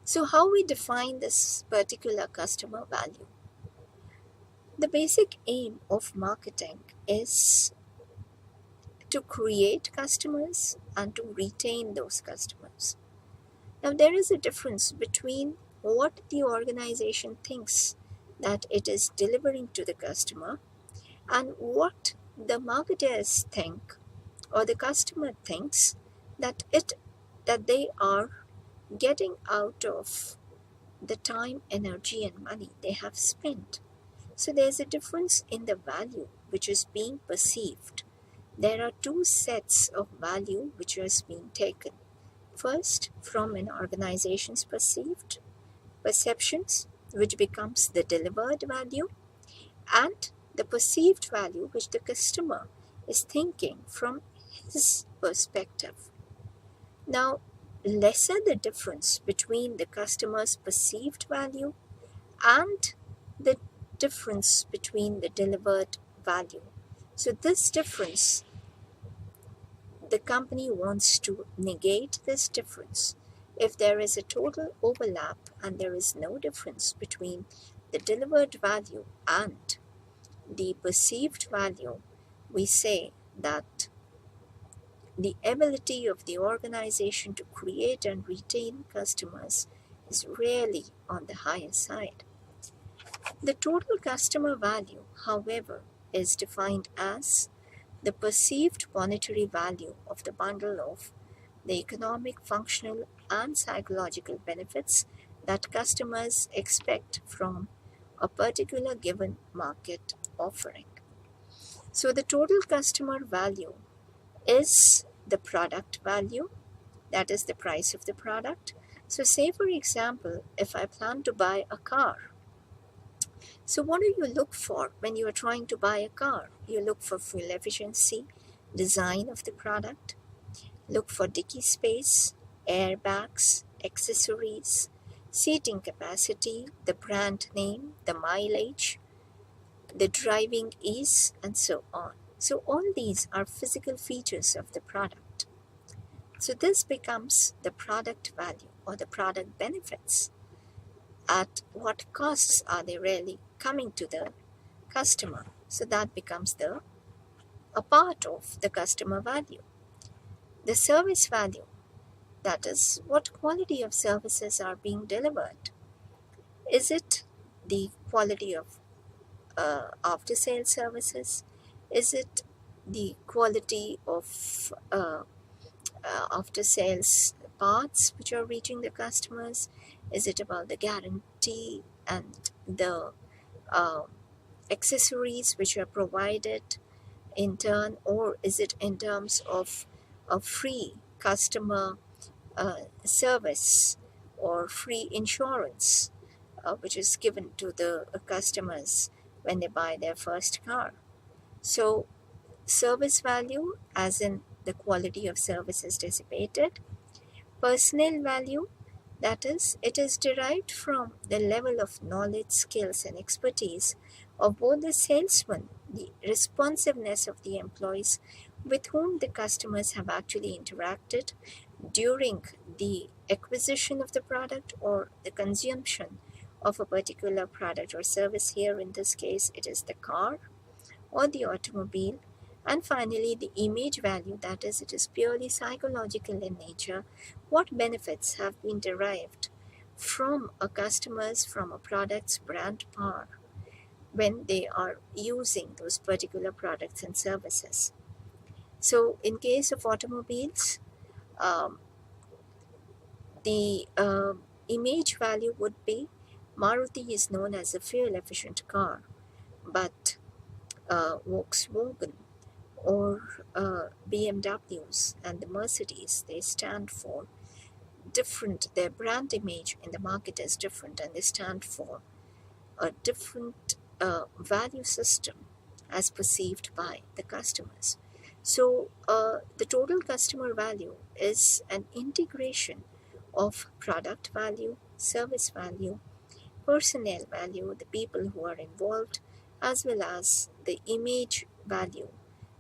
So how we define this particular customer value? The basic aim of marketing is to create customers and to retain those customers. Now, there is a difference between what the organization thinks that it is delivering to the customer and what the marketers think or the customer thinks that they are getting out of the time, energy, and money they have spent. So there's a difference in the value which is being perceived. There are two sets of value which is being taken. First, from an organization's perceived perceptions, which becomes the delivered value, and the perceived value which the customer is thinking from his perspective. Now, lesser the difference between the customer's perceived value and the difference between the delivered value. So, this difference, the company wants to negate this difference. If there is a total overlap and there is no difference between the delivered value and the perceived value, we say that the ability of the organization to create and retain customers is really on the higher side. The total customer value, however, is defined as the perceived monetary value of the bundle of the economic, functional, and psychological benefits that customers expect from a particular given market offering. So, the total customer value is the product value, that is the price of the product. So, say for example, if I plan to buy a car, so what do you look for when you are trying to buy a car? You look for fuel efficiency, design of the product, look for dicky space, airbags, accessories, seating capacity, the brand name, the mileage, the driving ease, and so on. So all these are physical features of the product. So this becomes the product value or the product benefits. At what costs are they really coming to the customer? So that becomes a part of the customer value. The service value, that is what quality of services are being delivered. Is it the quality of after sales services? Is it the quality of after sales parts which are reaching the customers? Is it about the guarantee and the uh, accessories which are provided in turn, or is it in terms of a free customer service or free insurance which is given to the customers when they buy their first car? So, service value, as in the quality of service, is dissipated. Personnel value, that is, it is derived from the level of knowledge, skills, and expertise of both the salesman, the responsiveness of the employees with whom the customers have actually interacted during the acquisition of the product or the consumption of a particular product or service. Here in this case, it is the car or the automobile. And finally, the image value, that is, it is purely psychological in nature. What benefits have been derived from a customer's, from a product's brand power when they are using those particular products and services? So, in case of automobiles, um, the image value would be Maruti is known as a fuel efficient car, but Volkswagen or BMWs and the Mercedes, they stand for different, their brand image in the market is different, and they stand for a different value system as perceived by the customers. So the total customer value is an integration of product value, service value, personnel value, the people who are involved, as well as the image value,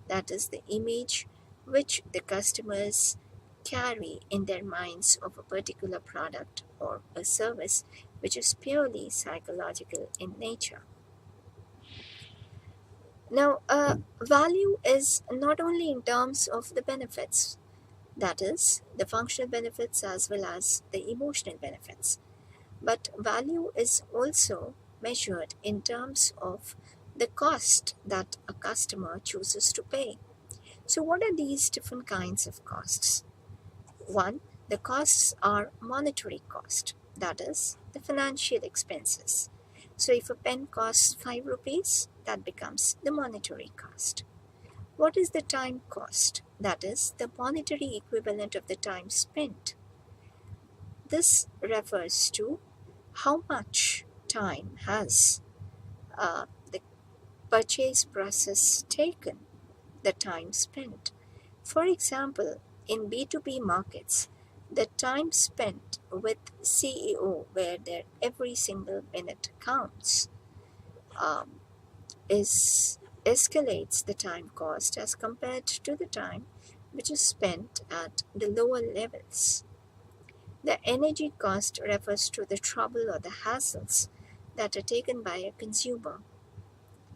that is the image which the customers carry in their minds of a particular product or a service which is purely psychological in nature. Now, value is not only in terms of the benefits, that is, the functional benefits as well as the emotional benefits, but value is also measured in terms of the cost that a customer chooses to pay. So, what are these different kinds of costs? One, the costs are monetary cost, that is, the financial expenses. So, if a pen costs 5 rupees, that becomes the monetary cost. What is the time cost? That is, the monetary equivalent of the time spent. This refers to how much time has the purchase process taken, the time spent. For example, in B2B markets, the time spent with CEO, where their every single minute counts, um, is escalates the time cost as compared to the time which is spent at the lower levels. The energy cost refers to the trouble or the hassles that are taken by a consumer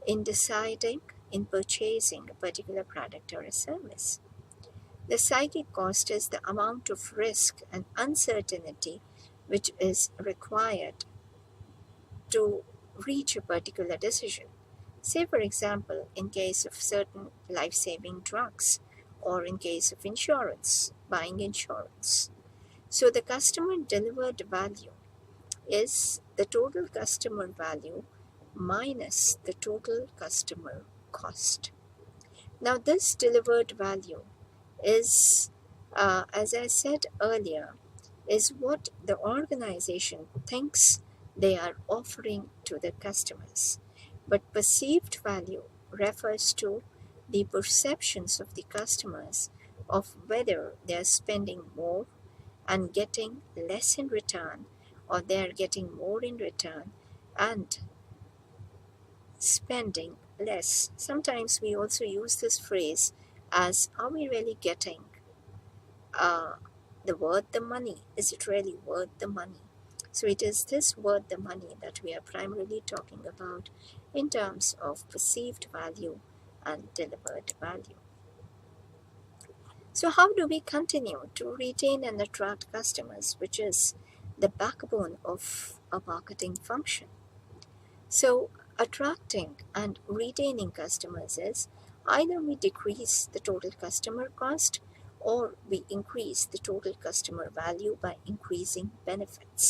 in deciding, in purchasing a particular product or a service. The psychic cost is the amount of risk and uncertainty which is required to reach a particular decision. Say, for example, in case of certain life saving drugs or in case of insurance, buying insurance. So, the customer delivered value is the total customer value minus the total customer cost. Now, this delivered value is, as I said earlier, is what the organization thinks they are offering to the customers. But perceived value refers to the perceptions of the customers of whether they are spending more and getting less in return, or they are getting more in return and spending less. Sometimes we also use this phrase as, are we really getting uh, the worth the money? Is it really worth the money? So it is this worth the money that we are primarily talking about in terms of perceived value and delivered value. So how do we continue to retain and attract customers, which is the backbone of a marketing function? So attracting and retaining customers is either we decrease the total customer cost or we increase the total customer value by increasing benefits.